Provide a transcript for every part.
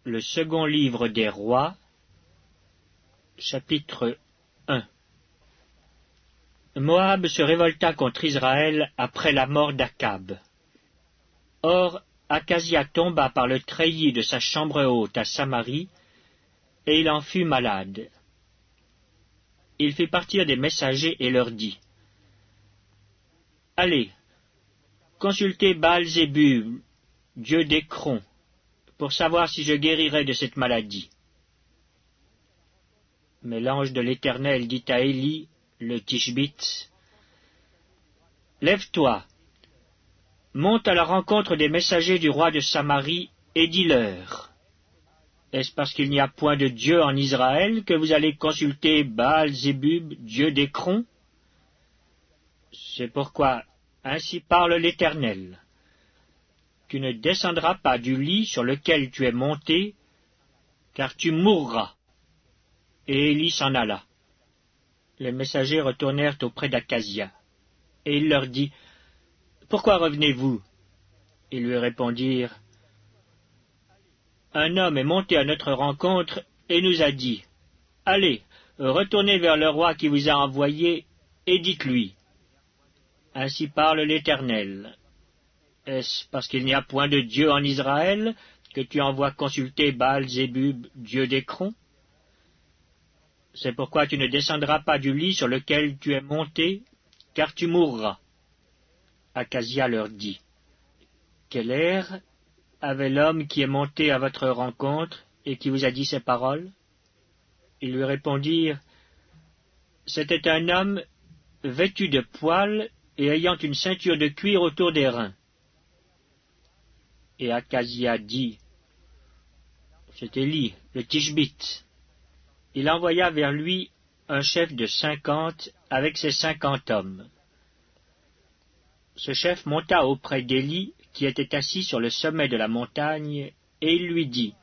Le second livre des rois, chapitre 1. Moab se révolta contre Israël après la mort d'Akab. Or, Akazia tomba par le treillis de sa chambre haute à Samarie, et il en fut malade. Il fit partir des messagers et leur dit, « Allez, consultez Baal-Zébub, dieu d'Écron, pour savoir si je guérirai de cette maladie. » Mais l'ange de l'Éternel dit à Élie, le Tishbite, « Lève-toi, monte à la rencontre des messagers du roi de Samarie, et dis-leur, est-ce parce qu'il n'y a point de Dieu en Israël que vous allez consulter Baal-Zébub, dieu d'Écron? C'est pourquoi, ainsi parle l'Éternel, tu ne descendras pas du lit sur lequel tu es monté, car tu mourras. » Et Élie s'en alla. Les messagers retournèrent auprès d'Akazia, et il leur dit, « Pourquoi revenez-vous » Ils lui répondirent, « Un homme est monté à notre rencontre et nous a dit, « Allez, retournez vers le roi qui vous a envoyé, et dites-lui, « Ainsi parle l'Éternel. Est-ce parce qu'il n'y a point de Dieu en Israël que tu envoies consulter Baal-Zébub, dieu d'Écron? C'est pourquoi tu ne descendras pas du lit sur lequel tu es monté, car tu mourras. » Akazia leur dit, « Quel air avait l'homme qui est monté à votre rencontre et qui vous a dit ces paroles? » Ils lui répondirent, « C'était un homme vêtu de poils et ayant une ceinture de cuir autour des reins. » Et Akazia dit, « C'est Élie, le Tishbite. » Il envoya vers lui un chef de 50 avec ses 50 hommes. Ce chef monta auprès d'Élie, qui était assis sur le sommet de la montagne, et il lui dit,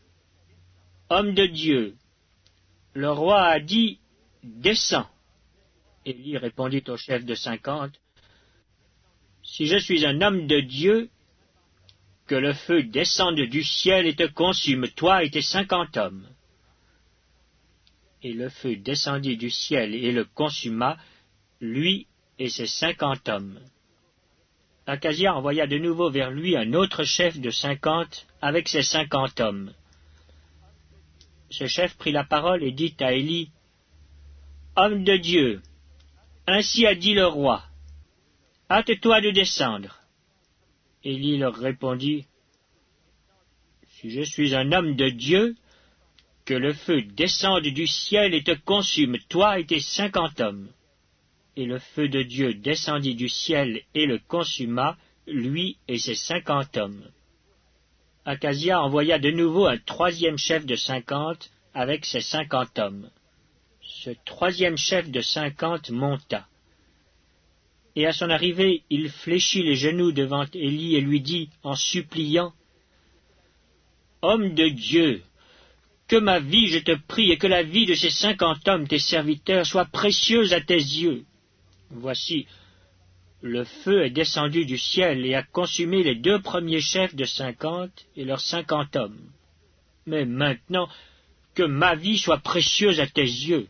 « Homme de Dieu, le roi a dit, descends. » Élie répondit au chef de 50, « Si je suis un homme de Dieu, que le feu descende du ciel et te consume, toi et tes 50 hommes. » Et le feu descendit du ciel et le consuma, lui et ses 50 hommes. Akazia envoya de nouveau vers lui un autre chef de 50 avec ses 50 hommes. Ce chef prit la parole et dit à Élie, « Homme de Dieu, ainsi a dit le roi, hâte-toi de descendre. » Élie leur répondit, « Si je suis un homme de Dieu, que le feu descende du ciel et te consume, toi et tes 50 hommes. » Et le feu de Dieu descendit du ciel et le consuma, lui et ses 50 hommes. Akazia envoya de nouveau un troisième chef de 50 avec ses 50 hommes. Ce troisième chef de 50 monta. Et à son arrivée, il fléchit les genoux devant Élie et lui dit, en suppliant, « Homme de Dieu, que ma vie, je te prie, et que la vie de ces 50 hommes, tes serviteurs, soit précieuse à tes yeux. Voici, le feu est descendu du ciel et a consumé les 2 premiers chefs de 50 et leurs 50 hommes. Mais maintenant, que ma vie soit précieuse à tes yeux. »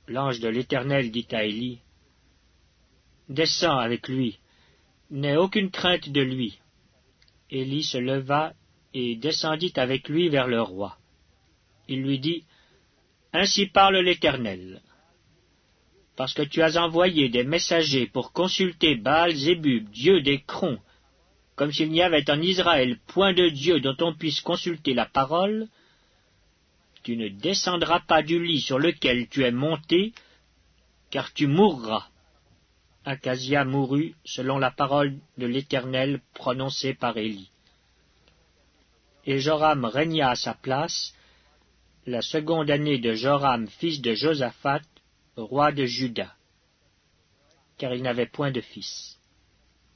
L'ange de l'Éternel dit à Élie, « Descends avec lui, n'aie aucune crainte de lui. » Élie se leva et descendit avec lui vers le roi. Il lui dit, « Ainsi parle l'Éternel. Parce que tu as envoyé des messagers pour consulter Baal-Zébub, dieu d'Écron, comme s'il n'y avait en Israël point de Dieu dont on puisse consulter la parole, tu ne descendras pas du lit sur lequel tu es monté, car tu mourras. » Akazia mourut selon la parole de l'Éternel prononcée par Élie. Et Joram régna à sa place, la seconde année de Joram, fils de Josaphat, roi de Juda, car il n'avait point de fils.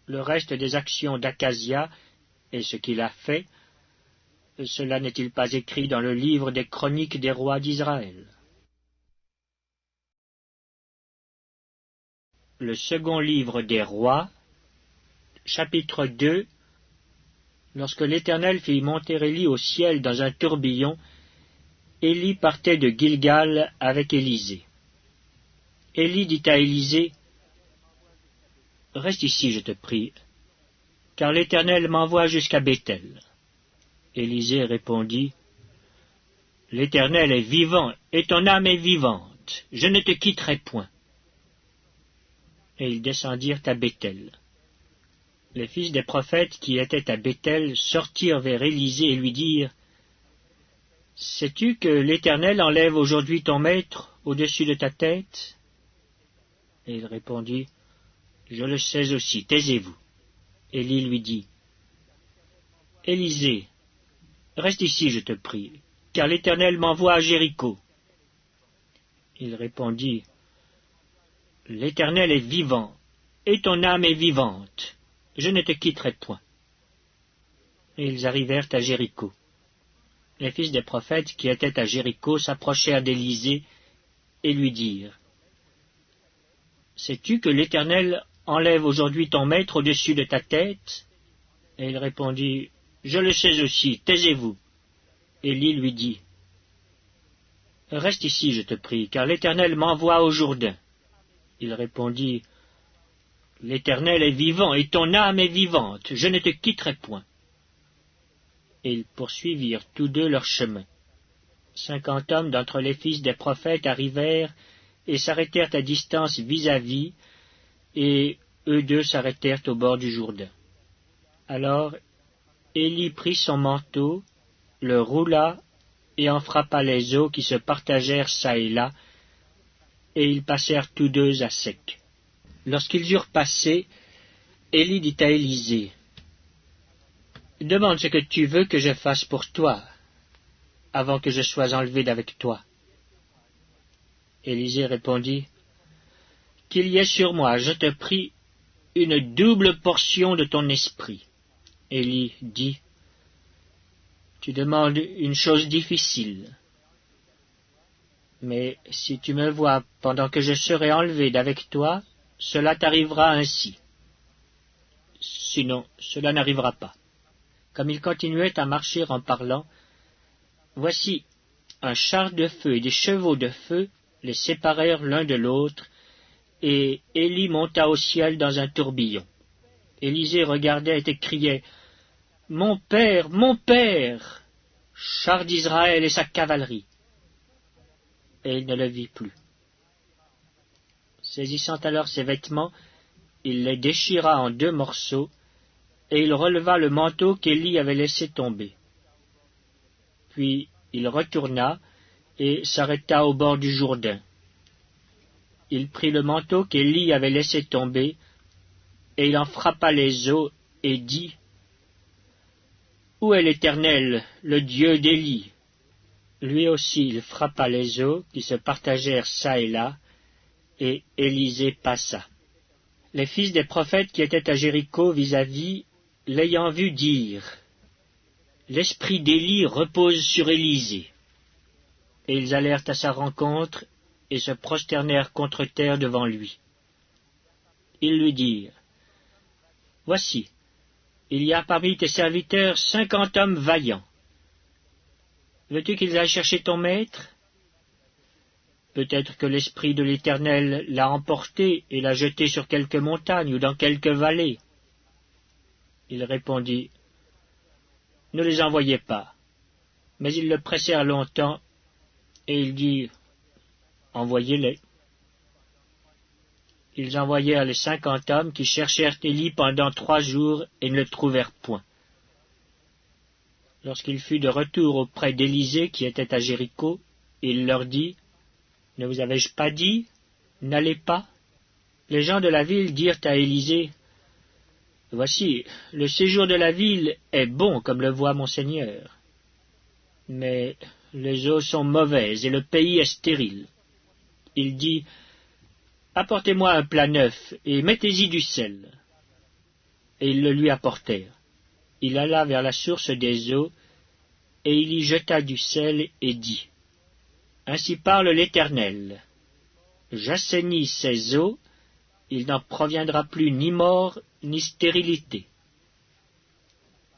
Le reste des actions d'Akazia et ce qu'il a fait, cela n'est-il pas écrit dans le livre des chroniques des rois d'Israël? Le second livre des rois, chapitre 2, Lorsque l'Éternel fit monter Élie au ciel dans un tourbillon, Élie partait de Gilgal avec Élisée. Élie dit à Élisée, « Reste ici, je te prie, car l'Éternel m'envoie jusqu'à Béthel. » Élisée répondit, « L'Éternel est vivant, et ton âme est vivante, je ne te quitterai point. » Et ils descendirent à Béthel. Les fils des prophètes qui étaient à Béthel sortirent vers Élisée et lui dirent, « Sais-tu que l'Éternel enlève aujourd'hui ton maître au-dessus de ta tête ?» Et il répondit, « Je le sais aussi, taisez-vous. » Élie lui dit, « Élisée, reste ici, je te prie, car l'Éternel m'envoie à Jéricho. » Il répondit, « L'Éternel est vivant, et ton âme est vivante. Je ne te quitterai point. » Et ils arrivèrent à Jéricho. Les fils des prophètes qui étaient à Jéricho s'approchèrent d'Élisée et lui dirent, « Sais-tu que l'Éternel enlève aujourd'hui ton maître au-dessus de ta tête ?» Et il répondit, « Je le sais aussi, taisez-vous. » Élie lui dit, « Reste ici, je te prie, car l'Éternel m'envoie au Jourdain. » Il répondit, « L'Éternel est vivant, et ton âme est vivante, je ne te quitterai point. » Et ils poursuivirent tous deux leur chemin. 50 hommes d'entre les fils des prophètes arrivèrent et s'arrêtèrent à distance vis-à-vis, et eux deux s'arrêtèrent au bord du Jourdain. Alors Élie prit son manteau, le roula et en frappa les eaux qui se partagèrent çà et là, et ils passèrent tous deux à sec. Lorsqu'ils eurent passé, Élie dit à Élisée, « Demande ce que tu veux que je fasse pour toi, avant que je sois enlevé d'avec toi. » Élisée répondit, « Qu'il y ait sur moi, je te prie, une double portion de ton esprit. » Élie dit, « Tu demandes une chose difficile. Mais si tu me vois pendant que je serai enlevé d'avec toi, cela t'arrivera ainsi. Sinon, cela n'arrivera pas. » Comme il continuait à marcher en parlant, voici, un char de feu et des chevaux de feu les séparèrent l'un de l'autre, et Élie monta au ciel dans un tourbillon. Élisée regardait et criait, « Mon père, char d'Israël et sa cavalerie !» Et il ne le vit plus. Saisissant alors ses vêtements, il les déchira en 2 morceaux, et il releva le manteau qu'Élie avait laissé tomber. Puis il retourna et s'arrêta au bord du Jourdain. Il prit le manteau qu'Élie avait laissé tomber, et il en frappa les eaux, et dit, « Où est l'Éternel, le Dieu d'Élie ?» Lui aussi il frappa les eaux qui se partagèrent çà et là, et Élisée passa. Les fils des prophètes qui étaient à Jéricho vis-à-vis, l'ayant vu, dirent, « L'esprit d'Élie repose sur Élisée. » Et ils allèrent à sa rencontre et se prosternèrent contre terre devant lui. Ils lui dirent, « Voici, il y a parmi tes serviteurs 50 hommes vaillants. Veux-tu qu'ils aillent chercher ton maître? Peut-être que l'Esprit de l'Éternel l'a emporté et l'a jeté sur quelque montagne ou dans quelque vallée. » Il répondit, « Ne les envoyez pas. » Mais ils le pressèrent longtemps, et il dit, « Envoyez-les. » Ils envoyèrent les 50 hommes qui cherchèrent Élie pendant 3 jours et ne le trouvèrent point. Lorsqu'il fut de retour auprès d'Élisée qui était à Jéricho, il leur dit, « Ne vous avais-je pas dit, n'allez pas ?» Les gens de la ville dirent à Élisée, « Voici, le séjour de la ville est bon comme le voit mon Seigneur. Mais les eaux sont mauvaises et le pays est stérile. » Il dit, « Apportez-moi un plat neuf et mettez-y du sel. » Et ils le lui apportèrent. Il alla vers la source des eaux, et il y jeta du sel et dit, « Ainsi parle l'Éternel. J'assainis ces eaux, il n'en proviendra plus ni mort ni stérilité. »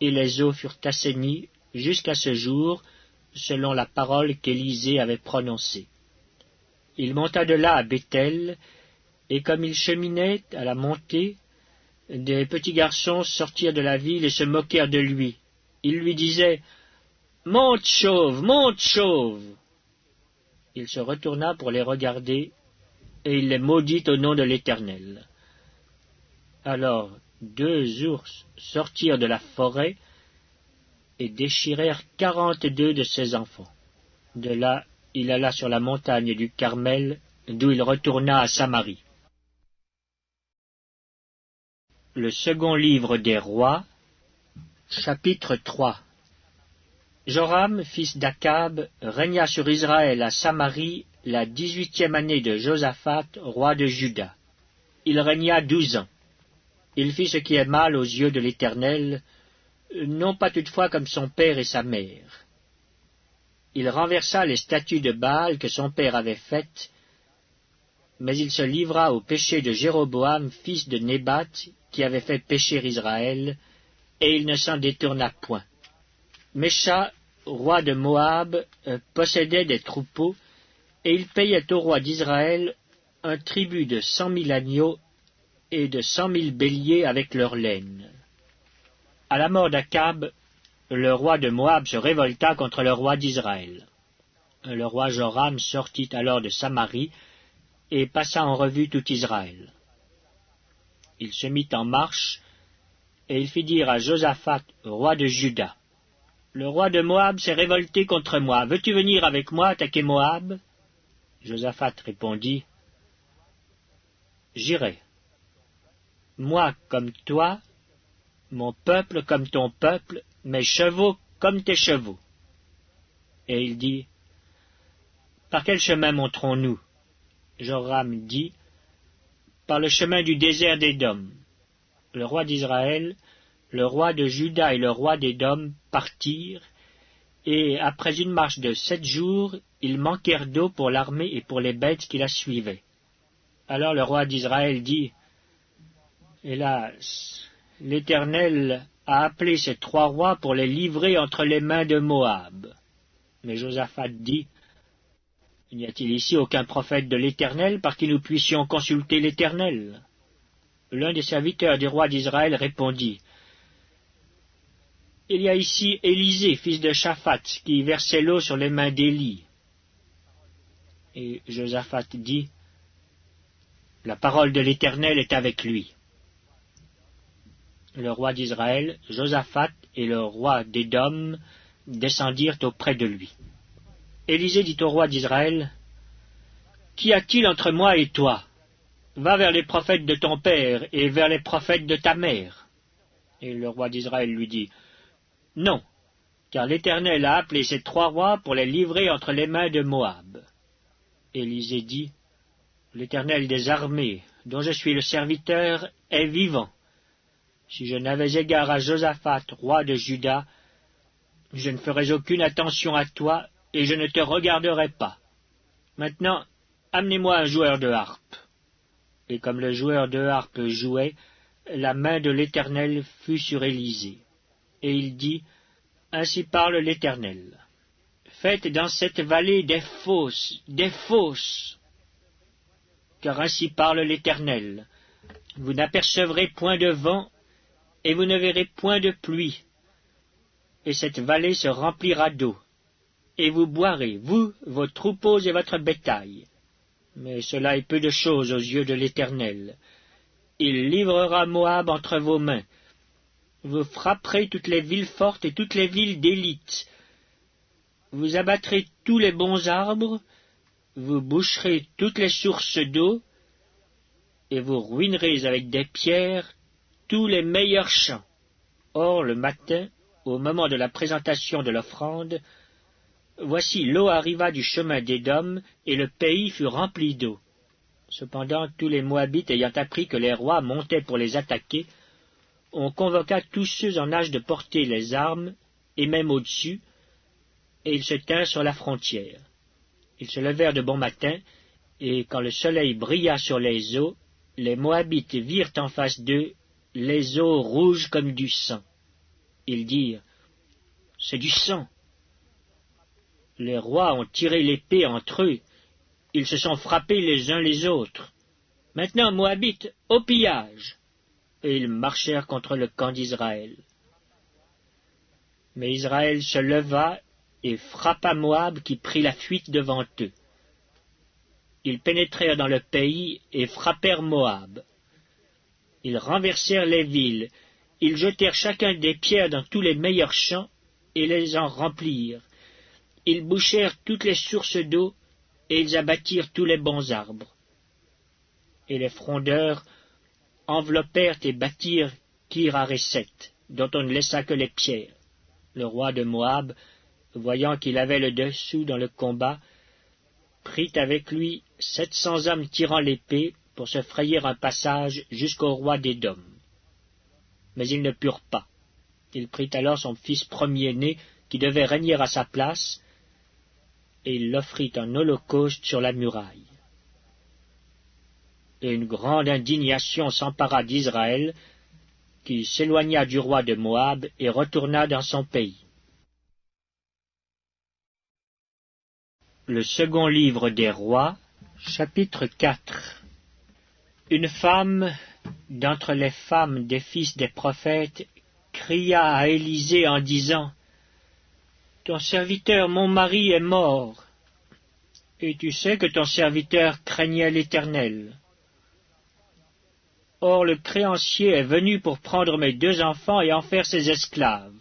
et les eaux furent assainies jusqu'à ce jour, selon la parole qu'Élisée avait prononcée. Il monta de là à Béthel, et comme il cheminait à la montée, des petits garçons sortirent de la ville et se moquèrent de lui. Ils lui disaient « Monte, chauve, monte, chauve !» Il se retourna pour les regarder, et il les maudit au nom de l'Éternel. Alors 2 ours sortirent de la forêt et déchirèrent 42 de ses enfants. De là, il alla sur la montagne du Carmel, d'où il retourna à Samarie. Le second livre des rois, chapitre 3. Joram, fils d'Akab, régna sur Israël à Samarie la 18e année de Josaphat, roi de Juda. Il régna 12 ans. Il fit ce qui est mal aux yeux de l'Éternel, non pas toutefois comme son père et sa mère. Il renversa les statues de Baal que son père avait faites, mais il se livra au péché de Jéroboam, fils de Nébat, qui avait fait pécher Israël, et il ne s'en détourna point. Mécha, roi de Moab, possédait des troupeaux, et il payait au roi d'Israël un tribut de 100 000 agneaux et de 100 000 béliers avec leur laine. À la mort d'Akab, le roi de Moab se révolta contre le roi d'Israël. Le roi Joram sortit alors de Samarie et passa en revue tout Israël. Il se mit en marche, et il fit dire à Josaphat, roi de Juda, « Le roi de Moab s'est révolté contre moi. Veux-tu venir avec moi attaquer Moab ?» Josaphat répondit, « J'irai. Moi comme toi, mon peuple comme ton peuple, mes chevaux comme tes chevaux. » Et il dit, « Par quel chemin monterons-nous » Joram dit, « Par le chemin du désert d'Édom. » Le roi d'Israël, le roi de Juda et le roi d'Édom partirent, et après une marche de 7 jours, ils manquèrent d'eau pour l'armée et pour les bêtes qui la suivaient. Alors le roi d'Israël dit, « Hélas, l'Éternel a appelé ces 3 rois pour les livrer entre les mains de Moab. » Mais Josaphat dit, « N'y a-t-il ici aucun prophète de l'Éternel par qui nous puissions consulter l'Éternel » L'un des serviteurs du roi d'Israël répondit, « Il y a ici Élisée, fils de Shaphat, qui versait l'eau sur les mains d'Élie. » Et Josaphat dit, « La parole de l'Éternel est avec lui. » Le roi d'Israël, Josaphat et le roi d'Édom descendirent auprès de lui. Élisée dit au roi d'Israël, « Qu'y a-t-il entre moi et toi ? Va vers les prophètes de ton père et vers les prophètes de ta mère. » Et le roi d'Israël lui dit, « Non, car l'Éternel a appelé ces 3 rois pour les livrer entre les mains de Moab. » Élisée dit, « L'Éternel des armées, dont je suis le serviteur, est vivant. Si je n'avais égard à Josaphat, roi de Juda, je ne ferais aucune attention à toi, et je ne te regarderais pas. Maintenant, amenez-moi un joueur de harpe. » Et comme le joueur de harpe jouait, la main de l'Éternel fut sur Élisée. Et il dit, « Ainsi parle l'Éternel. Faites dans cette vallée des fosses, car ainsi parle l'Éternel. Vous n'apercevrez point de vent, et vous ne verrez point de pluie, et cette vallée se remplira d'eau, et vous boirez, vous, vos troupeaux et votre bétail. Mais cela est peu de chose aux yeux de l'Éternel. Il livrera Moab entre vos mains. Vous frapperez toutes les villes fortes et toutes les villes d'élite. Vous abattrez tous les bons arbres, vous boucherez toutes les sources d'eau, et vous ruinerez avec des pierres tous les meilleurs champs. » Or, le matin, au moment de la présentation de l'offrande, voici l'eau arriva du chemin d'Édom, et le pays fut rempli d'eau. Cependant, tous les Moabites ayant appris que les rois montaient pour les attaquer, on convoqua tous ceux en âge de porter les armes, et même au-dessus, et ils se tinrent sur la frontière. Ils se levèrent de bon matin, et quand le soleil brilla sur les eaux, les Moabites virent en face d'eux les eaux rouges comme du sang. Ils dirent, « C'est du sang. » Les rois ont tiré l'épée entre eux. Ils se sont frappés les uns les autres. Maintenant, Moabites, au pillage. Et ils marchèrent contre le camp d'Israël. Mais Israël se leva et frappa Moab qui prit la fuite devant eux. Ils pénétrèrent dans le pays et frappèrent Moab. Ils renversèrent les villes, ils jetèrent chacun des pierres dans tous les meilleurs champs et les en remplirent. Ils bouchèrent toutes les sources d'eau et ils abattirent tous les bons arbres. Et les frondeurs enveloppèrent et bâtirent Kir-Hareset, dont on ne laissa que les pierres. Le roi de Moab, voyant qu'il avait le dessous dans le combat, prit avec lui 700 hommes tirant l'épée pour se frayer un passage jusqu'au roi d'Édom. Mais ils ne purent pas. Il prit alors son fils premier-né, qui devait régner à sa place, et il l'offrit en holocauste sur la muraille. Et une grande indignation s'empara d'Israël, qui s'éloigna du roi de Moab et retourna dans son pays. Le second livre des rois, chapitre 4. Une femme d'entre les femmes des fils des prophètes cria à Élisée en disant, « Ton serviteur, mon mari, est mort, et tu sais que ton serviteur craignait l'Éternel. Or le créancier est venu pour prendre mes 2 enfants et en faire ses esclaves. »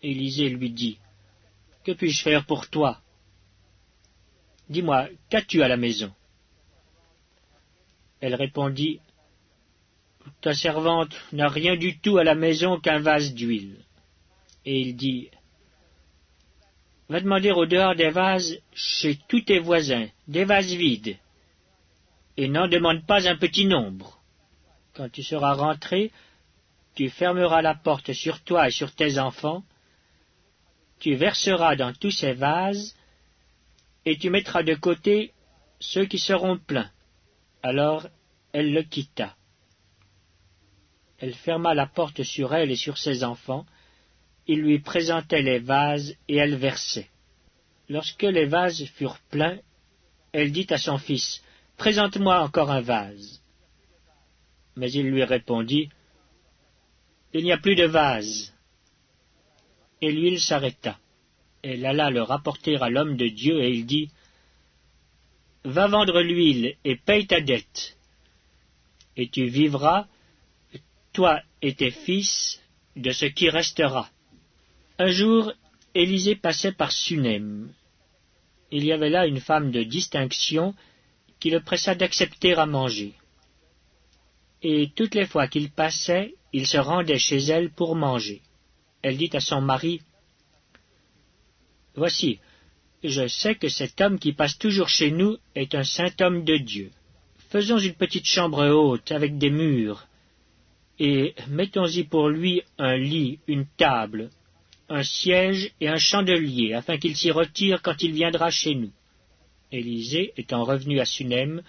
Élisée lui dit, « Que puis-je faire pour toi? Dis-moi, qu'as-tu à la maison? » Elle répondit, « Ta servante n'a rien du tout à la maison qu'un vase d'huile. » Et il dit, « Va demander au dehors des vases chez tous tes voisins, des vases vides, et n'en demande pas un petit nombre. Quand tu seras rentré, tu fermeras la porte sur toi et sur tes enfants, tu verseras dans tous ces vases, et tu mettras de côté ceux qui seront pleins. » Alors elle le quitta. Elle ferma la porte sur elle et sur ses enfants. Il lui présentait les vases et elle versait. Lorsque les vases furent pleins, elle dit à son fils, « Présente-moi encore un vase. » Mais il lui répondit, « Il n'y a plus de vase. » Et l'huile s'arrêta. Elle alla le rapporter à l'homme de Dieu et il dit, « Va vendre l'huile et paye ta dette, et tu vivras, toi et tes fils, de ce qui restera. » Un jour, Élisée passait par Sunem. Il y avait là une femme de distinction qui le pressa d'accepter à manger. Et toutes les fois qu'il passait, il se rendait chez elle pour manger. Elle dit à son mari, « Voici, je sais que cet homme qui passe toujours chez nous est un saint homme de Dieu. Faisons une petite chambre haute avec des murs, et mettons-y pour lui un lit, une table, un siège et un chandelier, afin qu'il s'y retire quand il viendra chez nous. » Élisée, étant revenu à Sunem,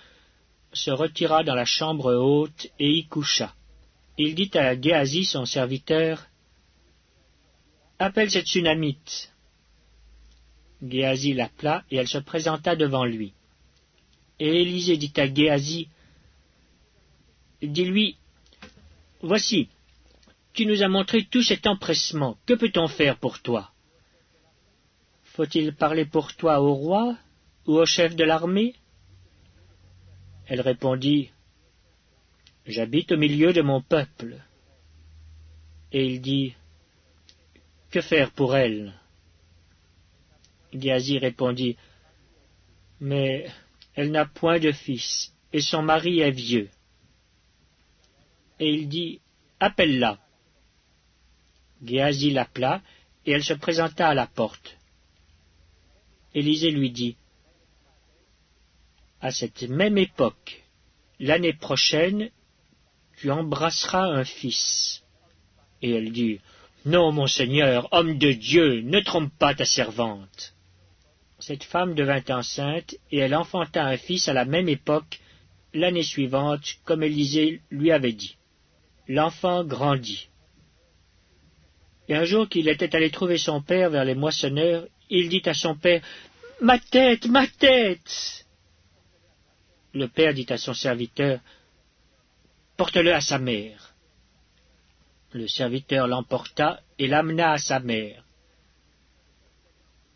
se retira dans la chambre haute et y coucha. Il dit à Géasi, son serviteur, « Appelle cette Sunamite. » Géasi l'appela, et elle se présenta devant lui. Et Élisée dit à Géasi, « Dis-lui, voici, tu nous as montré tout cet empressement, que peut-on faire pour toi? Faut-il parler pour toi au roi ou au chef de l'armée? » Elle répondit, « J'habite au milieu de mon peuple. » Et il dit, « Que faire pour elle? » Géasi répondit, « Mais elle n'a point de fils, et son mari est vieux. » Et il dit, « Appelle-la. » Géasi l'appela, et elle se présenta à la porte. Élisée lui dit, « À cette même époque, l'année prochaine, tu embrasseras un fils. » Et elle dit, « Non, mon Seigneur, homme de Dieu, ne trompe pas ta servante. » Cette femme devint enceinte, et elle enfanta un fils à la même époque, l'année suivante, comme Élisée lui avait dit. L'enfant grandit. Et un jour qu'il était allé trouver son père vers les moissonneurs, il dit à son père, « Ma tête, ma tête !» Le père dit à son serviteur, « Porte-le à sa mère. » Le serviteur l'emporta et l'amena à sa mère.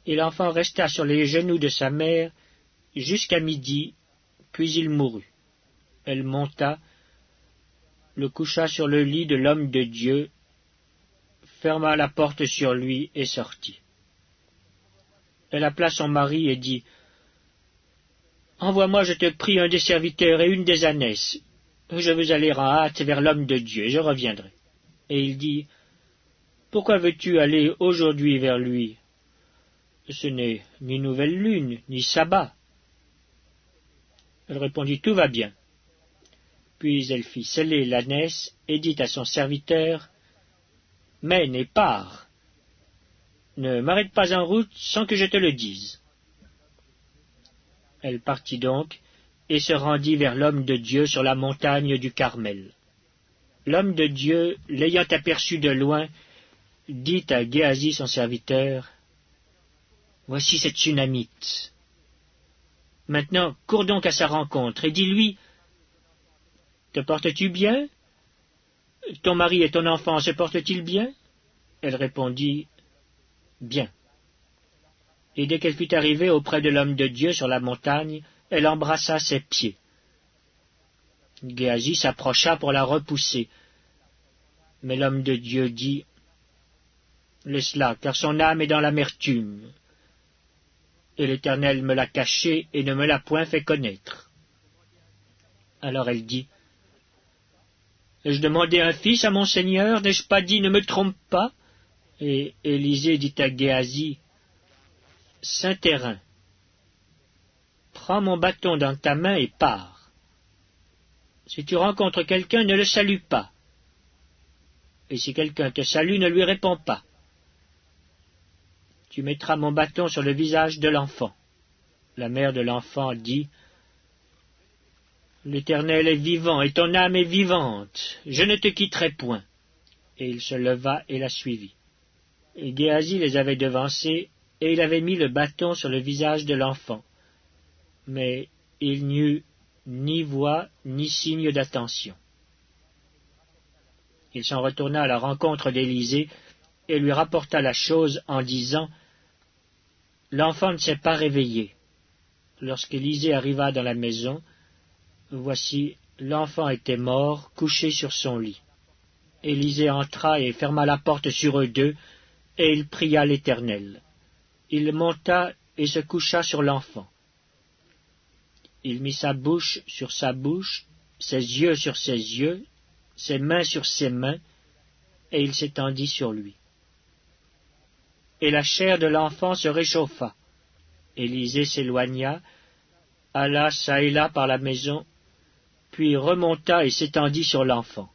Et l'enfant resta sur les genoux de sa mère jusqu'à midi, puis il mourut. Elle monta, le coucha sur le lit de l'homme de Dieu, ferma la porte sur lui et sortit. Elle appela son mari et dit, « Envoie-moi, je te prie, un des serviteurs et une des ânesses. Je veux aller en hâte vers l'homme de Dieu, et je reviendrai. » Et il dit, « Pourquoi veux-tu aller aujourd'hui vers lui? Ce n'est ni nouvelle lune, ni sabbat. » Elle répondit, « Tout va bien. » Puis elle fit sceller l'ânesse et dit à son serviteur, « Mène et pars. Ne m'arrête pas en route sans que je te le dise. » Elle partit donc et se rendit vers l'homme de Dieu sur la montagne du Carmel. L'homme de Dieu, l'ayant aperçu de loin, dit à Géasi son serviteur, « Voici cette Sunamite. Maintenant, cours donc à sa rencontre et dis-lui, « Te portes-tu bien? Ton mari et ton enfant se portent-ils bien? » Elle répondit, « Bien. » Et dès qu'elle fut arrivée auprès de l'homme de Dieu sur la montagne, elle embrassa ses pieds. Géasi s'approcha pour la repousser. Mais l'homme de Dieu dit, « Laisse-la, car son âme est dans l'amertume. Et l'Éternel me l'a cachée et ne me l'a point fait connaître. » Alors elle dit, « Ai-je demandé un fils à mon Seigneur? N'ai-je pas dit, ne me trompe pas? » Et Élisée dit à Géasi, « Saint-Terrain, prends mon bâton dans ta main et pars. Si tu rencontres quelqu'un, ne le salue pas. Et si quelqu'un te salue, ne lui réponds pas. Tu mettras mon bâton sur le visage de l'enfant. » La mère de l'enfant dit, « L'Éternel est vivant, et ton âme est vivante. Je ne te quitterai point. » Et il se leva et la suivit. Et Géasi les avait devancés, et il avait mis le bâton sur le visage de l'enfant. Mais il n'y eut ni voix, ni signe d'attention. Il s'en retourna à la rencontre d'Élisée, et lui rapporta la chose en disant, « L'enfant ne s'est pas réveillé. » Lorsqu'Élisée arriva dans la maison, voici, l'enfant était mort, couché sur son lit. Élisée entra et ferma la porte sur eux deux, et il pria l'Éternel. Il monta et se coucha sur l'enfant. Il mit sa bouche sur sa bouche, ses yeux sur ses yeux, ses mains sur ses mains, et il s'étendit sur lui. Et la chair de l'enfant se réchauffa. Élisée s'éloigna, alla çà et là par la maison, puis remonta et s'étendit sur l'enfant.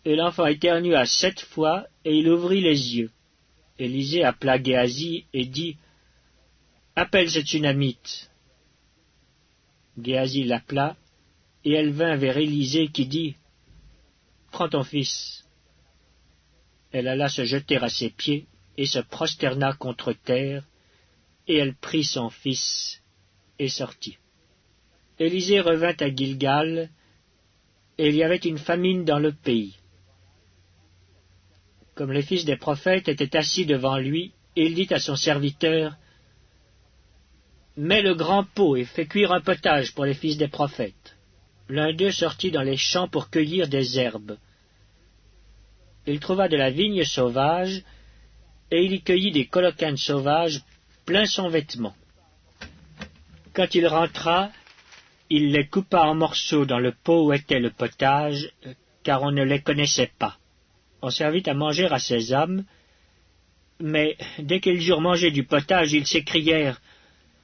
Et l'enfant éternua 7 fois, et il ouvrit les yeux. Élisée appela Géasi et dit, « Appelle cette Sunamite. » Géasi l'appela, et elle vint vers Élisée qui dit, « Prends ton fils. » Elle alla se jeter à ses pieds, et se prosterna contre terre, et elle prit son fils, et sortit. Élisée revint à Gilgal, et il y avait une famine dans le pays. Comme les fils des prophètes étaient assis devant lui, il dit à son serviteur, « Mets le grand pot et fais cuire un potage pour les fils des prophètes. » L'un d'eux sortit dans les champs pour cueillir des herbes. Il trouva de la vigne sauvage, et il y cueillit des colocanes sauvages plein son vêtement. Quand il rentra, il les coupa en morceaux dans le pot où était le potage, car on ne les connaissait pas. On servit à manger à ces hommes, mais dès qu'ils eurent mangé du potage, ils s'écrièrent,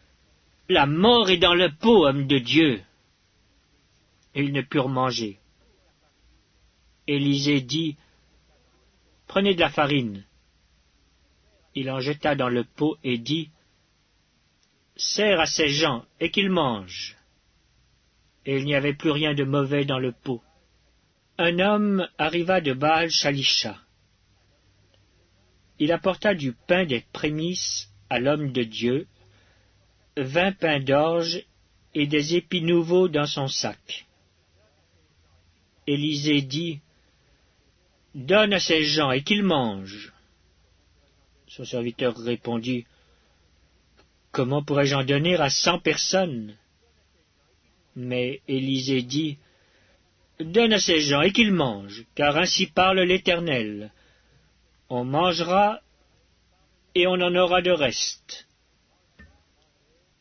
« La mort est dans le pot, homme de Dieu !» Et ils ne purent manger. Élisée dit, « Prenez de la farine. » Il en jeta dans le pot et dit, « Sers à ces gens et qu'ils mangent. » Et il n'y avait plus rien de mauvais dans le pot. Un homme arriva de Baal-Shalisha. il apporta du pain des prémices à l'homme de Dieu, 20 pains d'orge et des épis nouveaux dans son sac. Élisée dit, « Donne à ces gens et qu'ils mangent. » Son serviteur répondit, « Comment pourrais-je en donner à 100 personnes ?» Mais Élisée dit, « Donne à ces gens et qu'ils mangent, car ainsi parle l'Éternel. On mangera et on en aura de reste. »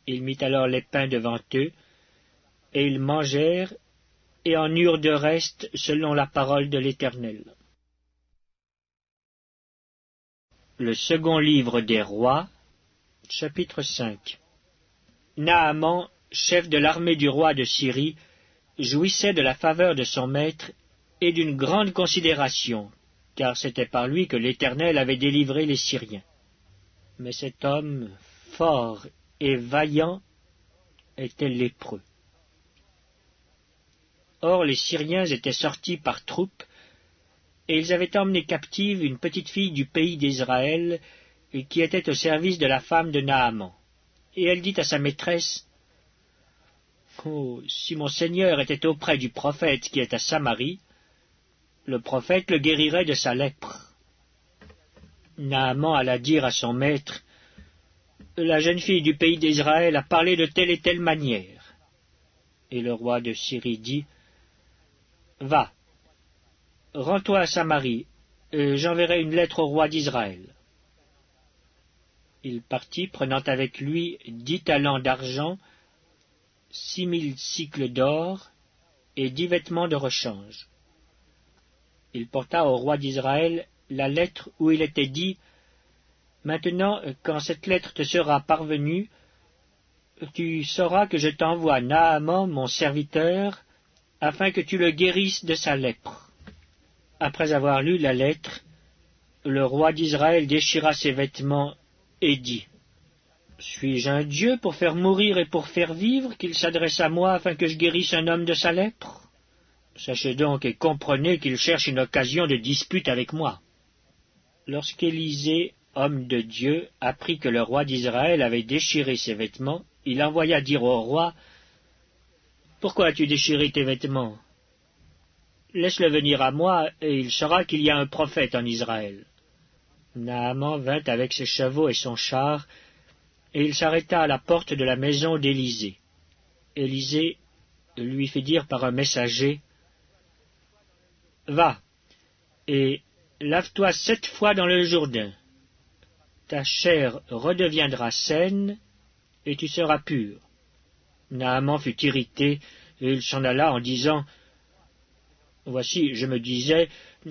Il mit alors les pains devant eux, et ils mangèrent, et en eurent de reste selon la parole de l'Éternel. Le second livre des rois, chapitre 5. Naaman, chef de l'armée du roi de Syrie, jouissait de la faveur de son maître et d'une grande considération, car c'était par lui que l'Éternel avait délivré les Syriens. Mais cet homme, fort et vaillant, était lépreux. Or les Syriens étaient sortis par troupes, et ils avaient emmené captive une petite fille du pays d'Israël, et qui était au service de la femme de Naaman. Et elle dit à sa maîtresse, « Oh, si mon Seigneur était auprès du prophète qui est à Samarie, le prophète le guérirait de sa lèpre. » Naaman alla dire à son maître, « La jeune fille du pays d'Israël a parlé de telle et telle manière. » Et le roi de Syrie dit, « Va, rends-toi à Samarie, et j'enverrai une lettre au roi d'Israël. » Il partit, prenant avec lui 10 talents d'argent, 6000 sicles d'or et 10 vêtements de rechange. Il porta au roi d'Israël la lettre où il était dit, « Maintenant, quand cette lettre te sera parvenue, tu sauras que je t'envoie Naaman, mon serviteur, afin que tu le guérisses de sa lèpre. » Après avoir lu la lettre, le roi d'Israël déchira ses vêtements et dit, « Suis-je un Dieu pour faire mourir et pour faire vivre, qu'il s'adresse à moi afin que je guérisse un homme de sa lèpre? Sachez donc et comprenez qu'il cherche une occasion de dispute avec moi. » Lorsqu'Élisée, homme de Dieu, apprit que le roi d'Israël avait déchiré ses vêtements, il envoya dire au roi, « Pourquoi as-tu déchiré tes vêtements? Laisse-le venir à moi, et il saura qu'il y a un prophète en Israël. » Naaman vint avec ses chevaux et son char, et il s'arrêta à la porte de la maison d'Élisée. Élisée lui fit dire par un messager, « Va, et lave-toi 7 fois dans le Jourdain. Ta chair redeviendra saine, et tu seras pur. » Naaman fut irrité, et il s'en alla en disant, « Voici, je me disais,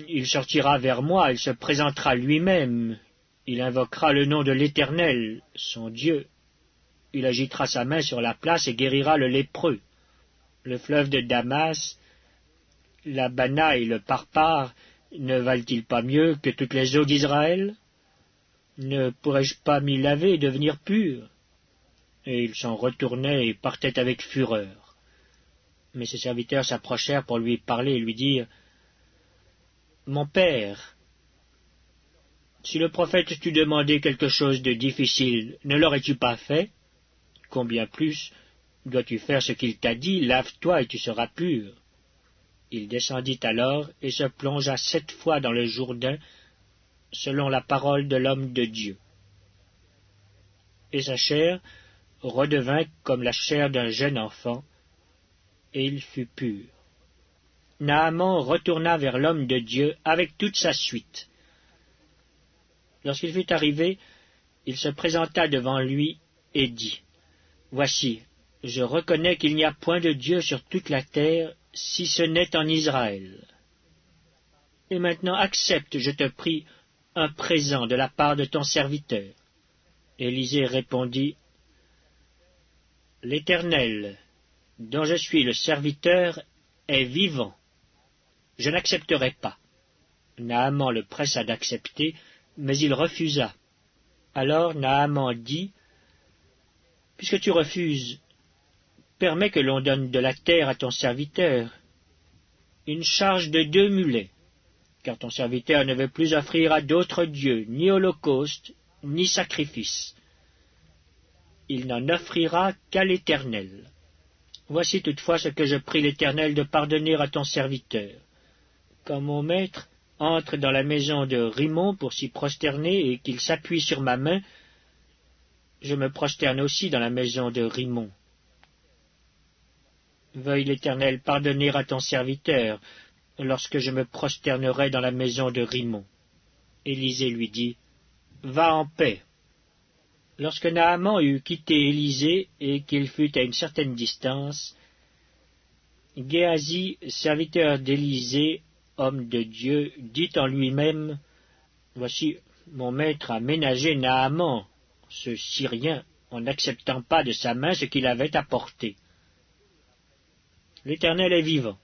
il sortira vers moi, il se présentera lui-même, il invoquera le nom de l'Éternel, son Dieu. Il agitera sa main sur la place et guérira le lépreux. Le fleuve de Damas, la Bana et le Parpar ne valent-ils pas mieux que toutes les eaux d'Israël? Ne pourrais-je pas m'y laver et devenir pur? » Et il s'en retournait et partait avec fureur. Mais ses serviteurs s'approchèrent pour lui parler et lui dire, « Mon père, si le prophète t'eût demandé quelque chose de difficile, ne l'aurais-tu pas fait? Combien plus dois-tu faire ce qu'il t'a dit, lave-toi et tu seras pur. » Il descendit alors et se plongea 7 fois dans le Jourdain, selon la parole de l'homme de Dieu. Et sa chair redevint comme la chair d'un jeune enfant, et il fut pur. Naaman retourna vers l'homme de Dieu avec toute sa suite. Lorsqu'il fut arrivé, il se présenta devant lui et dit, « Voici, je reconnais qu'il n'y a point de Dieu sur toute la terre, si ce n'est en Israël. Et maintenant accepte, je te prie, un présent de la part de ton serviteur. » Élisée répondit, « L'Éternel, dont je suis le serviteur, est vivant. Je n'accepterai pas. » Naaman le pressa d'accepter, mais il refusa. Alors Naaman dit, « Puisque tu refuses, permets que l'on donne de la terre à ton serviteur, une charge de 2 mulets, car ton serviteur ne veut plus offrir à d'autres dieux ni holocauste, ni sacrifice. Il n'en offrira qu'à l'Éternel. Voici toutefois ce que je prie l'Éternel de pardonner à ton serviteur. Quand mon maître entre dans la maison de Rimon pour s'y prosterner et qu'il s'appuie sur ma main, je me prosterne aussi dans la maison de Rimon. Veuille l'Éternel pardonner à ton serviteur lorsque je me prosternerai dans la maison de Rimon. Élisée lui dit, Va en paix. Lorsque Naaman eut quitté Élisée et qu'il fut à une certaine distance, Géasi, serviteur d'Élisée, homme de Dieu, dit en lui-même, Voici, mon maître a ménagé Naaman, ce Syrien, en n'acceptant pas de sa main ce qu'il avait apporté. L'Éternel est vivant.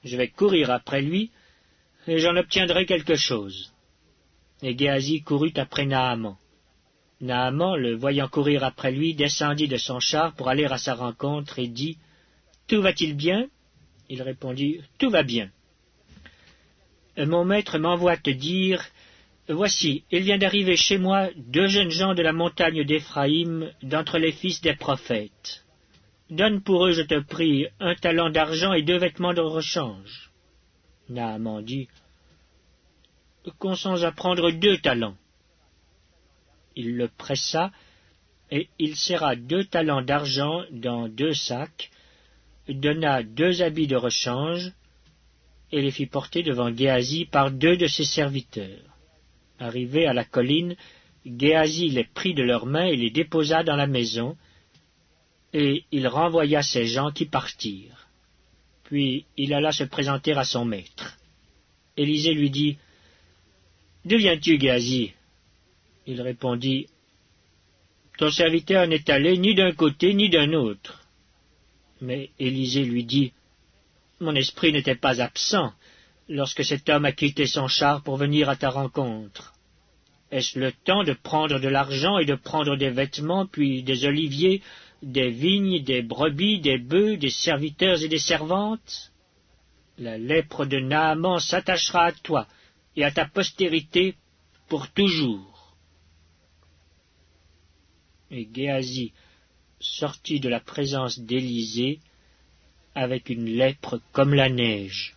Je vais courir après lui, et j'en obtiendrai quelque chose. Et Géasi courut après Naaman. Naaman, le voyant courir après lui, descendit de son char pour aller à sa rencontre et dit, Tout va-t-il bien? Il répondit, Tout va bien. Mon maître m'envoie te dire, Voici, il vient d'arriver chez moi 2 jeunes gens de la montagne d'Éphraïm, d'entre les fils des prophètes. Donne pour eux, je te prie, 1 talent d'argent et 2 vêtements de rechange. Naaman dit, Consens à prendre 2 talents. Il le pressa, et il serra 2 talents d'argent dans 2 sacs, donna 2 habits de rechange, et les fit porter devant Géasi par 2 de ses serviteurs. Arrivé à la colline, Géasi les prit de leurs mains et les déposa dans la maison, et il renvoya ces gens qui partirent. Puis il alla se présenter à son maître. Élisée lui dit, « D'où viens-tu, Géasi ?» Il répondit, « Ton serviteur n'est allé ni d'un côté ni d'un autre. » Mais Élisée lui dit, « Mon esprit n'était pas absent lorsque cet homme a quitté son char pour venir à ta rencontre. Est-ce le temps de prendre de l'argent et de prendre des vêtements, puis des oliviers, des vignes, des brebis, des bœufs, des serviteurs et des servantes? La lèpre de Naaman s'attachera à toi et à ta postérité pour toujours. » Et Géasi sortit de la présence d'Élisée avec une lèpre comme la neige.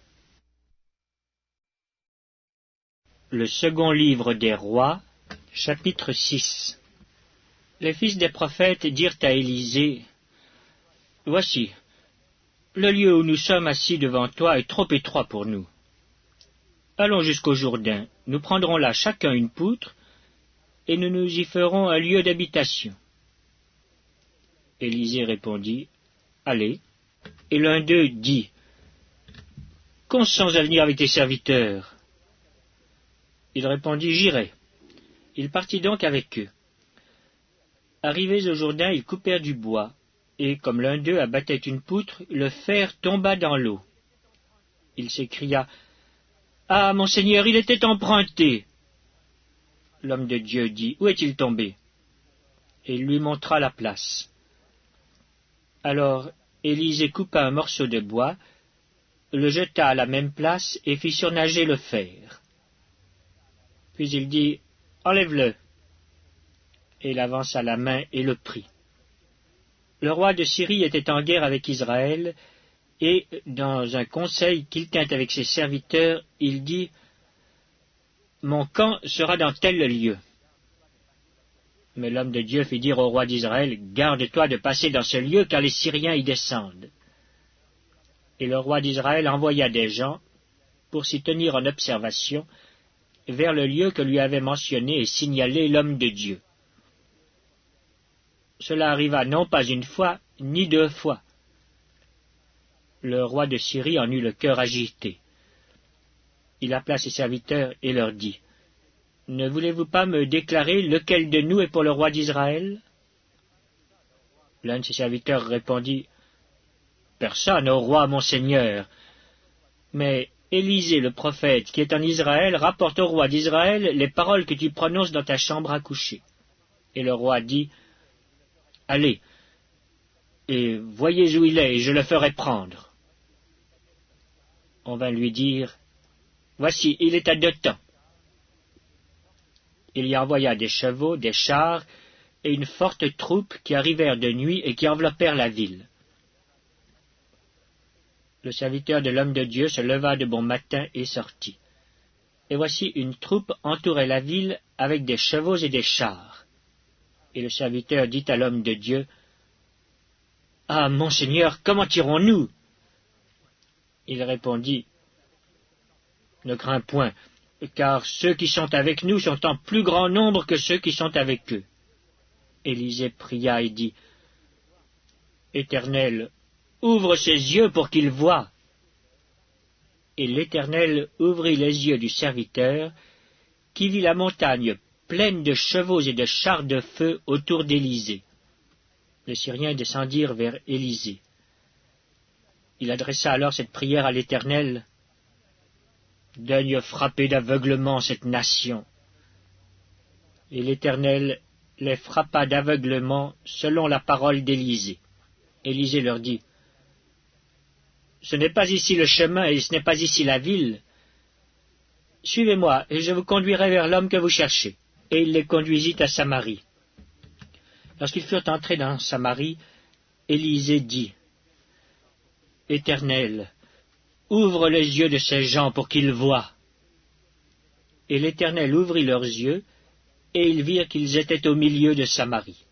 Le second livre des rois, chapitre 6. Les fils des prophètes dirent à Élisée, « Voici, le lieu où nous sommes assis devant toi est trop étroit pour nous. Allons jusqu'au Jourdain, nous prendrons là chacun une poutre, et nous nous y ferons un lieu d'habitation. » Élisée répondit, « Allez. » Et l'un d'eux dit, « Consens à venir avec tes serviteurs. » Il répondit, « J'irai. » Il partit donc avec eux. Arrivés au Jourdain, ils coupèrent du bois, et comme l'un d'eux abattait une poutre, le fer tomba dans l'eau. Il s'écria, « Ah, mon Seigneur, il était emprunté !» L'homme de Dieu dit, « Où est-il tombé ?» Et il lui montra la place. Alors Élisée coupa un morceau de bois, le jeta à la même place et fit surnager le fer. Puis il dit, « Enlève-le !» Et il avança la main et le prit. Le roi de Syrie était en guerre avec Israël, et dans un conseil qu'il tint avec ses serviteurs, il dit, « Mon camp sera dans tel lieu. » Mais l'homme de Dieu fit dire au roi d'Israël, « Garde-toi de passer dans ce lieu, car les Syriens y descendent. » Et le roi d'Israël envoya des gens pour s'y tenir en observation vers le lieu que lui avait mentionné et signalé l'homme de Dieu. Cela arriva non pas une fois, ni 2 fois. Le roi de Syrie en eut le cœur agité. Il appela ses serviteurs et leur dit, « Ne voulez-vous pas me déclarer lequel de nous est pour le roi d'Israël » L'un de ses serviteurs répondit, « Personne, ô roi, mon seigneur. » Mais Élisée le prophète, qui est en Israël, rapporte au roi d'Israël les paroles que tu prononces dans ta chambre à coucher. Et le roi dit, « Allez, et voyez où il est, et je le ferai prendre. » On vint lui dire, Voici, il est à 2 temps. Il y envoya des chevaux, des chars, et une forte troupe qui arrivèrent de nuit et qui enveloppèrent la ville. Le serviteur de l'homme de Dieu se leva de bon matin et sortit. Et voici une troupe entourait la ville avec des chevaux et des chars. Et le serviteur dit à l'homme de Dieu, « Ah, mon Seigneur, comment irons-nous » Il répondit, « Ne crains point, car ceux qui sont avec nous sont en plus grand nombre que ceux qui sont avec eux. » Élisée pria et dit, « Éternel, ouvre ses yeux pour qu'il voie. » Et l'Éternel ouvrit les yeux du serviteur, qui vit la montagne pleine de chevaux et de chars de feu autour d'Élisée. Les Syriens descendirent vers Élisée. Il adressa alors cette prière à l'Éternel, « Daigne frapper d'aveuglement cette nation. » Et l'Éternel les frappa d'aveuglement selon la parole d'Élisée. Élisée leur dit, « Ce n'est pas ici le chemin et ce n'est pas ici la ville. Suivez-moi et je vous conduirai vers l'homme que vous cherchez. » Et il les conduisit à Samarie. Lorsqu'ils furent entrés dans Samarie, Élisée dit, « Éternel, ouvre les yeux de ces gens pour qu'ils voient. » Et l'Éternel ouvrit leurs yeux, et ils virent qu'ils étaient au milieu de Samarie.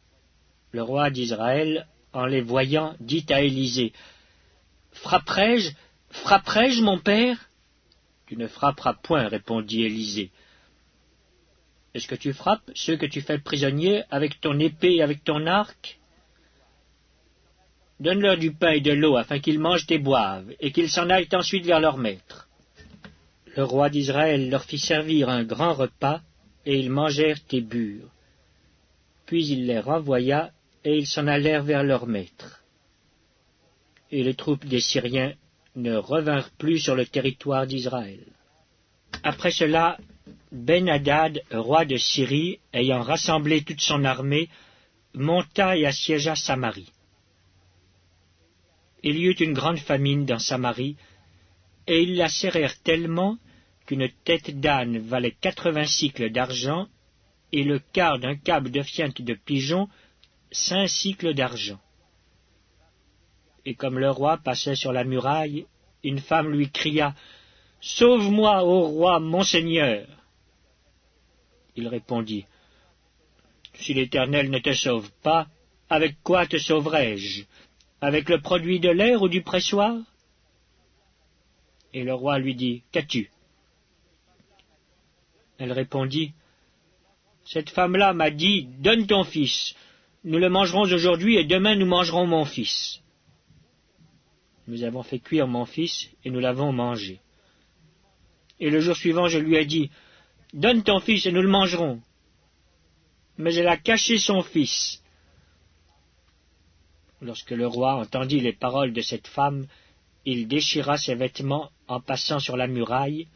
Le roi d'Israël, en les voyant, dit à Élisée, « Frapperai-je, mon père ?» « Tu ne frapperas point, répondit Élisée. « Est-ce que tu frappes ceux que tu fais prisonniers avec ton épée et avec ton arc? Donne-leur du pain et de l'eau afin qu'ils mangent et boivent, et qu'ils s'en aillent ensuite vers leur maître. » Le roi d'Israël leur fit servir un grand repas, et ils mangèrent et burent. Puis il les renvoya, et ils s'en allèrent vers leur maître. Et les troupes des Syriens ne revinrent plus sur le territoire d'Israël. Après cela, Ben-Hadad, roi de Syrie, ayant rassemblé toute son armée, monta et assiégea Samarie. Il y eut une grande famine dans Samarie, et ils la serrèrent tellement qu'une tête d'âne valait 80 cycles d'argent, et le quart d'un câble de fiente de pigeon 5 cycles d'argent. Et comme le roi passait sur la muraille, une femme lui cria, « Sauve-moi, ô roi, mon Seigneur !» Il répondit, « Si l'Éternel ne te sauve pas, avec quoi te sauverai-je? Avec le produit de l'air ou du pressoir ?» Et le roi lui dit, « Qu'as-tu » Elle répondit, « Cette femme-là m'a dit, « Donne ton fils, nous le mangerons aujourd'hui et demain nous mangerons mon fils. » Nous avons fait cuire mon fils et nous l'avons mangé. Et le jour suivant, je lui ai dit, « Donne ton fils et nous le mangerons. » Mais elle a caché son fils. Lorsque le roi entendit les paroles de cette femme, il déchira ses vêtements en passant sur la muraille,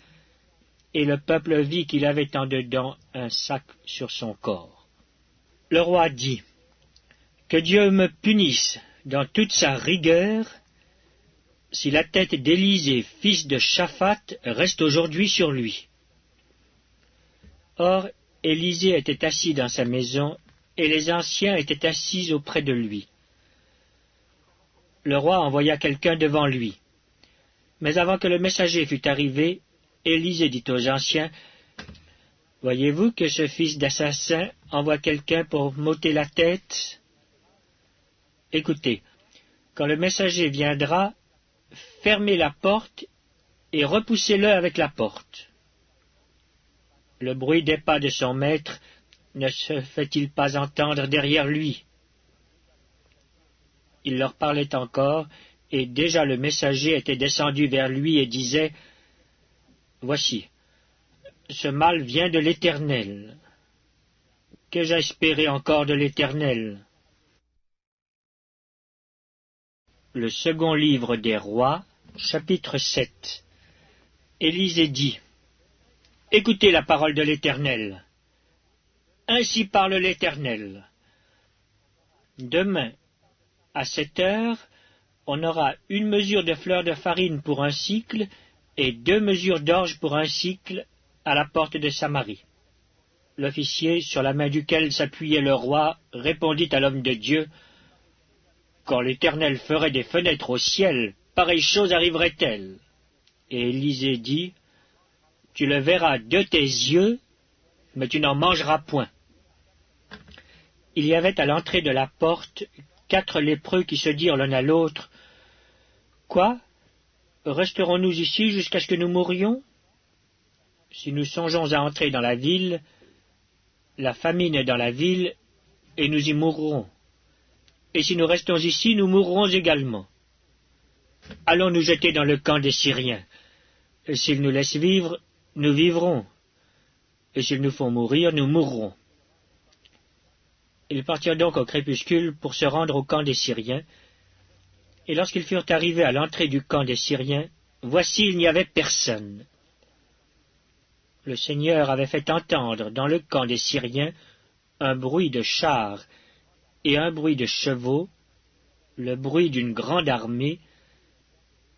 et le peuple vit qu'il avait en dedans un sac sur son corps. Le roi dit, « Que Dieu me punisse dans toute sa rigueur, si la tête d'Élisée, fils de Shaphat, reste aujourd'hui sur lui. » Or, Élisée était assis dans sa maison, et les anciens étaient assis auprès de lui. Le roi envoya quelqu'un devant lui. Mais avant que le messager fût arrivé, Élisée dit aux anciens, « Voyez-vous que ce fils d'assassin envoie quelqu'un pour m'ôter la tête? Écoutez, quand le messager viendra, fermez la porte et repoussez-le avec la porte. Le bruit des pas de son maître ne se fait-il pas entendre derrière lui? » Il leur parlait encore, et déjà le messager était descendu vers lui et disait, « Voici, ce mal vient de l'Éternel. Qu'ai-je à espérer encore de l'Éternel? » Le second livre des rois, chapitre 7. Élisée dit, « Écoutez la parole de l'Éternel. Ainsi parle l'Éternel. Demain, à 7 heures, on aura une mesure de fleur de farine pour 1 cycle, et 2 mesures d'orge pour un sicle à la porte de Samarie. L'officier, sur la main duquel s'appuyait le roi, répondit à l'homme de Dieu, « Quand l'Éternel ferait des fenêtres au ciel, pareille chose arriverait-elle » Et Élisée dit, « Tu le verras de tes yeux, mais tu n'en mangeras point. » Il y avait à l'entrée de la porte 4 lépreux qui se dirent l'un à l'autre, « Quoi? Resterons-nous ici jusqu'à ce que nous mourions? Si nous songeons à entrer dans la ville, la famine est dans la ville, et nous y mourrons. Et si nous restons ici, nous mourrons également. Allons nous jeter dans le camp des Syriens. Et s'ils nous laissent vivre, nous vivrons. Et s'ils nous font mourir, nous mourrons. » Ils partirent donc au crépuscule pour se rendre au camp des Syriens, et lorsqu'ils furent arrivés à l'entrée du camp des Syriens, voici, il n'y avait personne. Le Seigneur avait fait entendre dans le camp des Syriens un bruit de chars et un bruit de chevaux, le bruit d'une grande armée,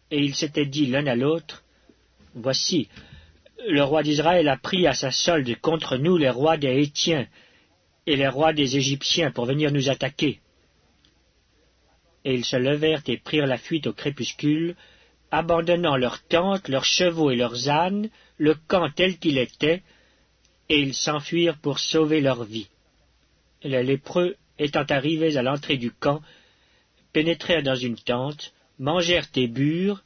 et ils s'étaient dit l'un à l'autre, « Voici, le roi d'Israël a pris à sa solde contre nous les rois des Hétiens et les rois des Égyptiens pour venir nous attaquer. » Et ils se levèrent et prirent la fuite au crépuscule, abandonnant leurs tentes, leurs chevaux et leurs ânes, le camp tel qu'il était, et ils s'enfuirent pour sauver leur vie. Les lépreux, étant arrivés à l'entrée du camp, pénétrèrent dans une tente, mangèrent et burent,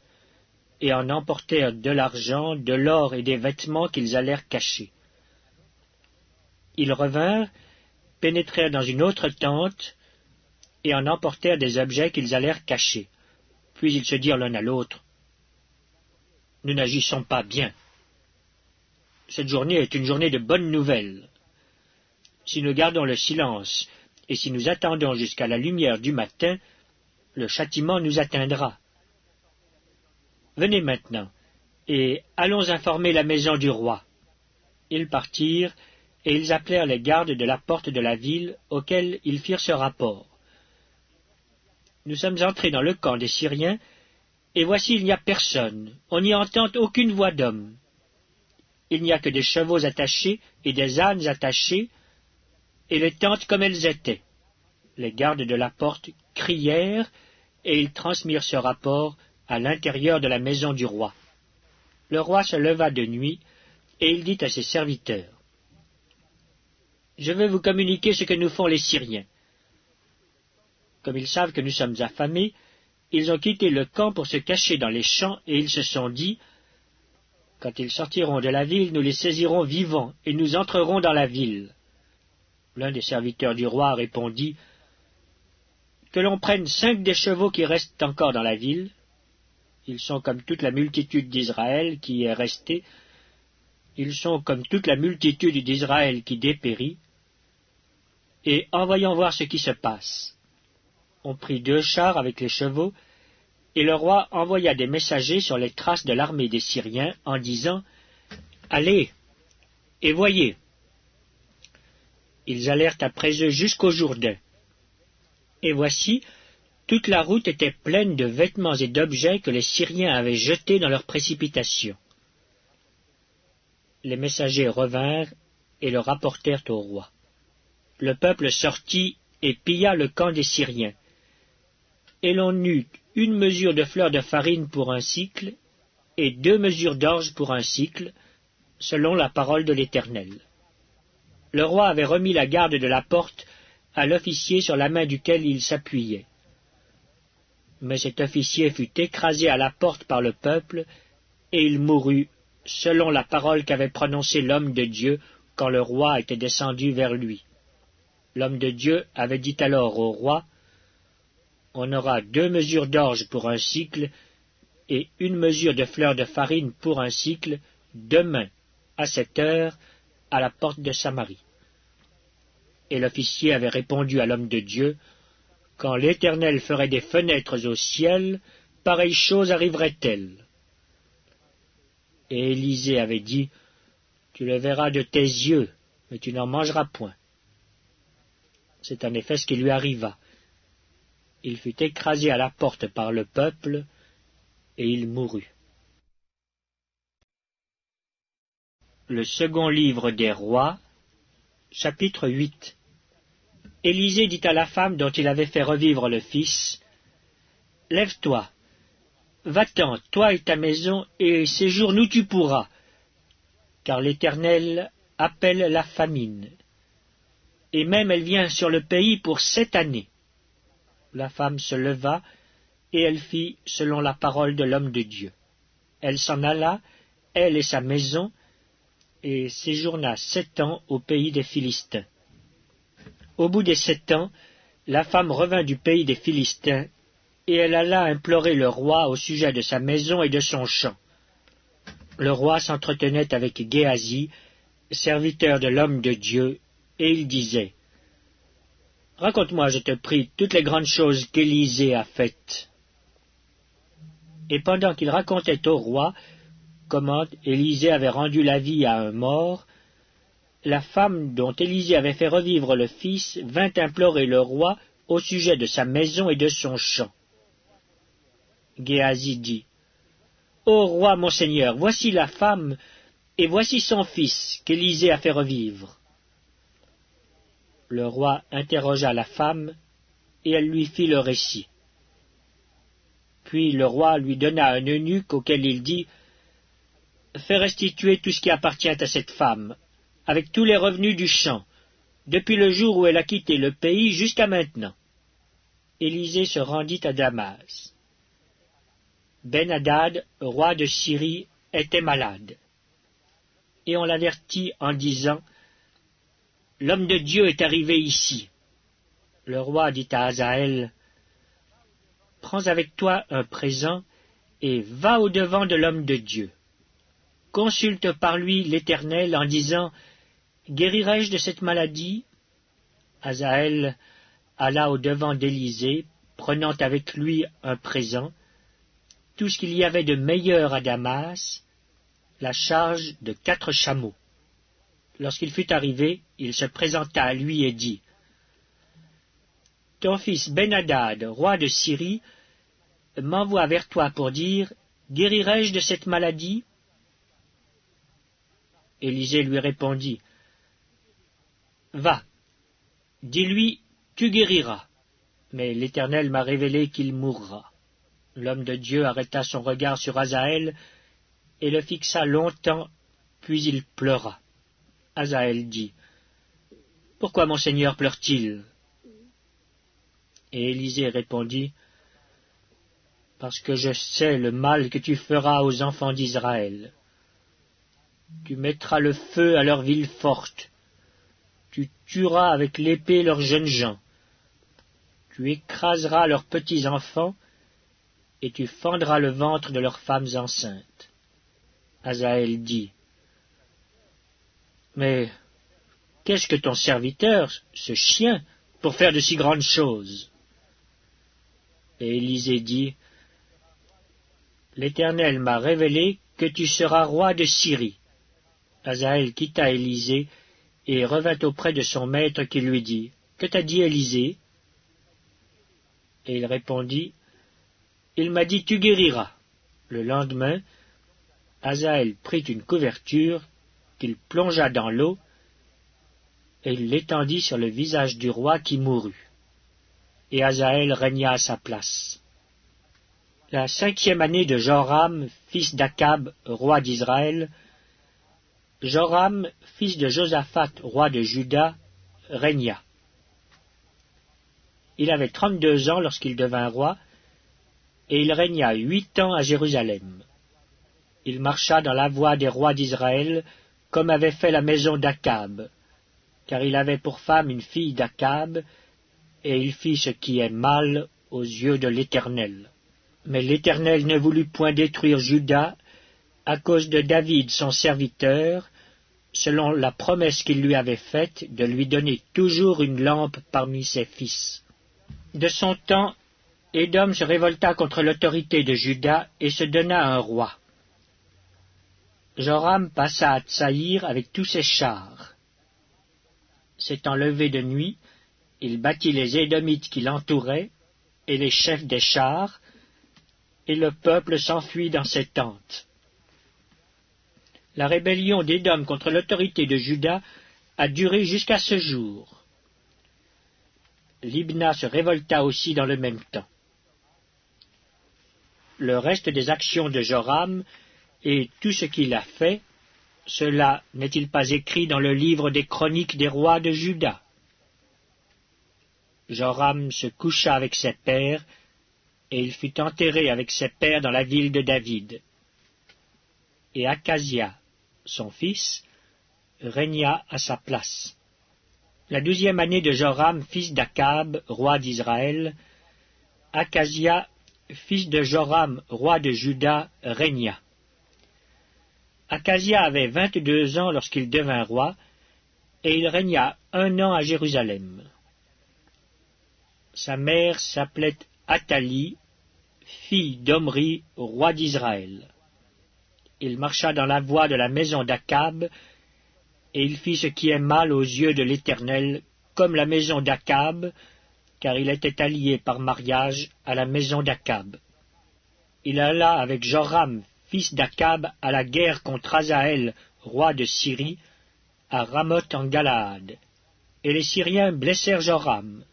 et en emportèrent de l'argent, de l'or et des vêtements qu'ils allèrent cacher. Ils revinrent, pénétrèrent dans une autre tente, et en emportèrent des objets qu'ils allèrent cacher. Puis ils se dirent l'un à l'autre, « Nous n'agissons pas bien. Cette journée est une journée de bonnes nouvelles. Si nous gardons le silence, et si nous attendons jusqu'à la lumière du matin, le châtiment nous atteindra. Venez maintenant, et allons informer la maison du roi. » Ils partirent, et ils appelèrent les gardes de la porte de la ville, auxquels ils firent ce rapport. « Nous sommes entrés dans le camp des Syriens, et voici il n'y a personne, on n'y entend aucune voix d'homme. Il n'y a que des chevaux attachés et des ânes attachés, et les tentes comme elles étaient. » Les gardes de la porte crièrent, et ils transmirent ce rapport à l'intérieur de la maison du roi. Le roi se leva de nuit, et il dit à ses serviteurs, « Je vais vous communiquer ce que nous font les Syriens. » Comme ils savent que nous sommes affamés, ils ont quitté le camp pour se cacher dans les champs, et ils se sont dit, « Quand ils sortiront de la ville, nous les saisirons vivants, et nous entrerons dans la ville. » L'un des serviteurs du roi répondit, « Que l'on prenne 5 des chevaux qui restent encore dans la ville. Ils sont comme toute la multitude d'Israël qui est restée. Ils sont comme toute la multitude d'Israël qui dépérit. Et envoyons voir ce qui se passe. » On prit 2 chars avec les chevaux, et le roi envoya des messagers sur les traces de l'armée des Syriens en disant, « Allez, et voyez. » Ils allèrent après eux jusqu'au Jourdain. Et voici, toute la route était pleine de vêtements et d'objets que les Syriens avaient jetés dans leur précipitation. Les messagers revinrent et le rapportèrent au roi. Le peuple sortit et pilla le camp des Syriens. Et l'on eut 1 mesure de fleur de farine pour un sicle, et 2 mesures d'orge pour un sicle, selon la parole de l'Éternel. Le roi avait remis la garde de la porte à l'officier sur la main duquel il s'appuyait. Mais cet officier fut écrasé à la porte par le peuple, et il mourut, selon la parole qu'avait prononcée l'homme de Dieu quand le roi était descendu vers lui. L'homme de Dieu avait dit alors au roi, « On aura 2 mesures d'orge pour un sicle, et 1 mesure de fleur de farine pour un sicle, demain, à cette heure, à la porte de Samarie. » Et l'officier avait répondu à l'homme de Dieu, « Quand l'Éternel ferait des fenêtres au ciel, pareille chose arriverait-elle » Et Élisée avait dit, « Tu le verras de tes yeux, mais tu n'en mangeras point. » C'est en effet ce qui lui arriva. Il fut écrasé à la porte par le peuple, et il mourut. Le second livre des rois, chapitre 8. Élisée dit à la femme dont il avait fait revivre le fils, « Lève-toi, va-t'en, toi et ta maison, et séjourne où tu pourras, car l'Éternel appelle la famine. Et même elle vient sur le pays pour 7 années. » La femme se leva, et elle fit selon la parole de l'homme de Dieu. Elle s'en alla, elle et sa maison, et séjourna 7 ans au pays des Philistins. Au bout des 7 ans, la femme revint du pays des Philistins, et elle alla implorer le roi au sujet de sa maison et de son champ. Le roi s'entretenait avec Géasi, serviteur de l'homme de Dieu, et il disait, « Raconte-moi, je te prie, toutes les grandes choses qu'Élisée a faites. » Et pendant qu'il racontait au roi comment Élisée avait rendu la vie à un mort, la femme dont Élisée avait fait revivre le fils vint implorer le roi au sujet de sa maison et de son champ. Géasi dit, « Ô roi mon seigneur, voici la femme, et voici son fils qu'Élisée a fait revivre. » Le roi interrogea la femme, et elle lui fit le récit. Puis le roi lui donna un eunuque auquel il dit, « Fais restituer tout ce qui appartient à cette femme, avec tous les revenus du champ, depuis le jour où elle a quitté le pays jusqu'à maintenant. » Élisée se rendit à Damas. Ben-Hadad, roi de Syrie, était malade. Et on l'avertit en disant, « L'homme de Dieu est arrivé ici. » Le roi dit à Hazaël, « Prends avec toi un présent et va au-devant de l'homme de Dieu. Consulte par lui l'Éternel en disant, « Guérirai-je de cette maladie ?» Hazaël alla au-devant d'Élisée, prenant avec lui un présent, tout ce qu'il y avait de meilleur à Damas, la charge de 4 chameaux. Lorsqu'il fut arrivé, il se présenta à lui et dit, « Ton fils Ben-Hadad, roi de Syrie, m'envoie vers toi pour dire, « Guérirai-je de cette maladie ?» Élisée lui répondit, « Va, dis-lui, tu guériras, mais l'Éternel m'a révélé qu'il mourra. » L'homme de Dieu arrêta son regard sur Hazaël et le fixa longtemps, puis il pleura. Hazaël dit, « Pourquoi mon Seigneur pleure-t-il » Et Élisée répondit, « Parce que je sais le mal que tu feras aux enfants d'Israël. Tu mettras le feu à leurs villes fortes, tu tueras avec l'épée leurs jeunes gens, tu écraseras leurs petits enfants, et tu fendras le ventre de leurs femmes enceintes. » Hazaël dit, « Mais qu'est-ce que ton serviteur, ce chien, pour faire de si grandes choses ?» Et Élisée dit, « L'Éternel m'a révélé que tu seras roi de Syrie. » Hazaël quitta Élisée et revint auprès de son maître qui lui dit, « Que t'a dit Élisée ?» Et il répondit, « Il m'a dit, tu guériras. » Le lendemain, Hazaël prit une couverture qu'il plongea dans l'eau, et il l'étendit sur le visage du roi qui mourut. Et Hazaël régna à sa place. La 5e année de Joram, fils d'Akab, roi d'Israël, Joram, fils de Josaphat, roi de Juda, régna. Il avait 32 ans lorsqu'il devint roi, et il régna 8 ans à Jérusalem. Il marcha dans la voie des rois d'Israël, comme avait fait la maison d'Akab, car il avait pour femme une fille d'Akab, et il fit ce qui est mal aux yeux de l'Éternel. Mais l'Éternel ne voulut point détruire Juda à cause de David son serviteur, selon la promesse qu'il lui avait faite de lui donner toujours une lampe parmi ses fils. De son temps, Édom se révolta contre l'autorité de Juda et se donna un roi. Joram passa à Tsaïr avec tous ses chars. S'étant levé de nuit, il battit les Édomites qui l'entouraient et les chefs des chars, et le peuple s'enfuit dans ses tentes. La rébellion d'Édom contre l'autorité de Juda a duré jusqu'à ce jour. Libna se révolta aussi dans le même temps. Le reste des actions de Joram et tout ce qu'il a fait, cela n'est-il pas écrit dans le livre des chroniques des rois de Juda? Joram se coucha avec ses pères, et il fut enterré avec ses pères dans la ville de David. Et Akazia, son fils, régna à sa place. La 12e année de Joram, fils d'Akab, roi d'Israël, Akazia, fils de Joram, roi de Juda, régna. Akazia avait 22 ans lorsqu'il devint roi, et il régna 1 an à Jérusalem. Sa mère s'appelait Athalie, fille d'Omri, roi d'Israël. Il marcha dans la voie de la maison d'Akab, et il fit ce qui est mal aux yeux de l'Éternel, comme la maison d'Akab, car il était allié par mariage à la maison d'Akab. Il alla avec Joram, fils d'Akab, à la guerre contre Hazaël, roi de Syrie, à Ramoth en Galaad, et les Syriens blessèrent Joram.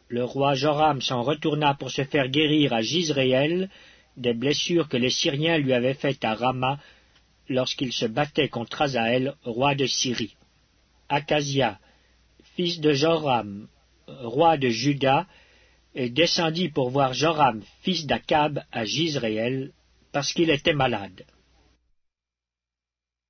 Le roi Joram s'en retourna pour se faire guérir à Jizréel des blessures que les Syriens lui avaient faites à Rama lorsqu'il se battait contre Hazaël, roi de Syrie. Akazia, fils de Joram, roi de Juda, descendit pour voir Joram, fils d'Akab, à Jizréel, parce qu'il était malade.